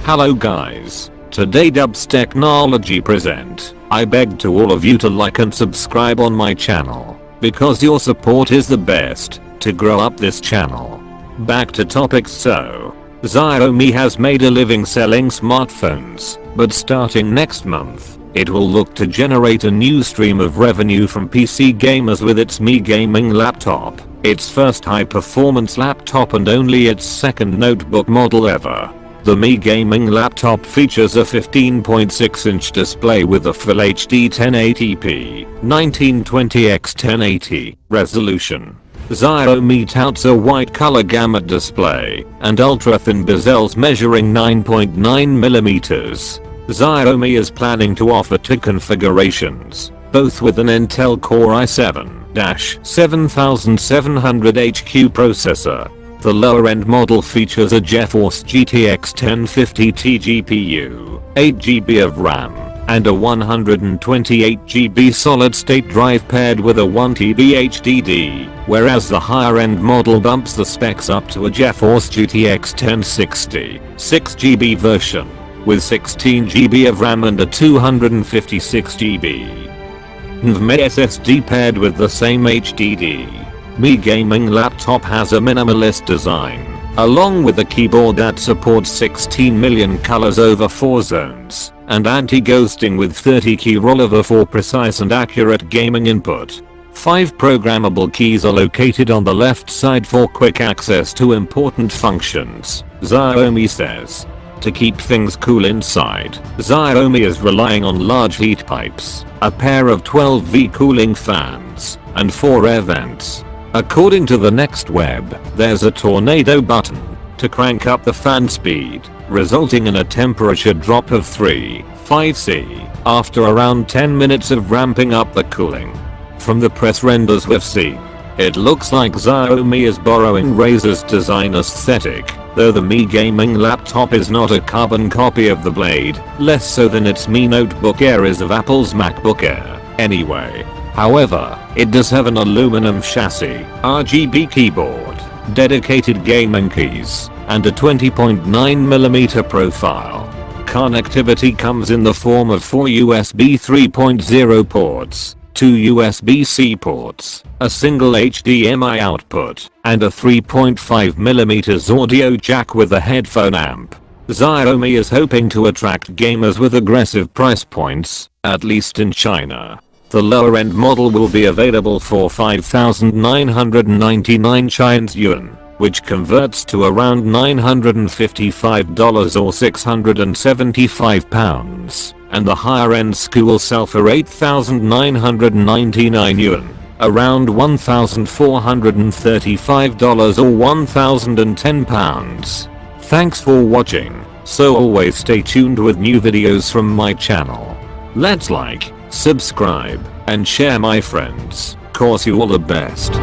Hello guys, today Dubstechnology Present. I beg to all of you to like and subscribe on my channel, because your support is the best to grow up this channel. Back to topics. So, Xiaomi has made a living selling smartphones, but starting next month, it will look to generate a new stream of revenue from PC gamers with its Mi gaming laptop, its first high-performance laptop and only its second notebook model ever. The Mi gaming laptop features a 15.6-inch display with a Full HD 1080p 1920x1080 resolution. Xiaomi touts a white color gamut display and ultra-thin bezels measuring 9.9mm. Xiaomi is planning to offer two configurations, both with an Intel Core i7-7700HQ processor. The lower-end model features a GeForce GTX 1050Ti GPU, 8GB of RAM, and a 128GB solid-state drive paired with a 1TB HDD, whereas the higher-end model bumps the specs up to a GeForce GTX 1060, 6GB version, with 16GB of RAM and a 256GB NVMe SSD paired with the same HDD. Mi gaming laptop has a minimalist design, along with a keyboard that supports 16 million colors over 4 zones, and anti-ghosting with 30 key rollover for precise and accurate gaming input. 5 programmable keys are located on the left side for quick access to important functions, Xiaomi says. To keep things cool inside, Xiaomi is relying on large heat pipes, a pair of 12V cooling fans, and 4 air vents. According to the Next Web, there's a tornado button to crank up the fan speed, resulting in a temperature drop of 3.5°C after around 10 minutes of ramping up the cooling. From the press renders we've seen, it looks like Xiaomi is borrowing Razer's design aesthetic, though the Mi gaming laptop is not a carbon copy of the Blade, less so than its Mi Notebook Air is of Apple's MacBook Air, anyway. However, it does have an aluminum chassis, RGB keyboard, dedicated gaming keys, and a 20.9mm profile. Connectivity comes in the form of 4 USB 3.0 ports, 2 USB-C ports, a single HDMI output, and a 3.5mm audio jack with a headphone amp. Xiaomi is hoping to attract gamers with aggressive price points, at least in China. The lower-end model will be available for 5,999 Chinese yuan, which converts to around $955 or £675, and the higher-end SKU will sell for 8,999 yuan, around $1,435 or £1,010. Thanks for watching, so always stay tuned with new videos from my channel. Let's like, subscribe, and share my friends, cause you all the best.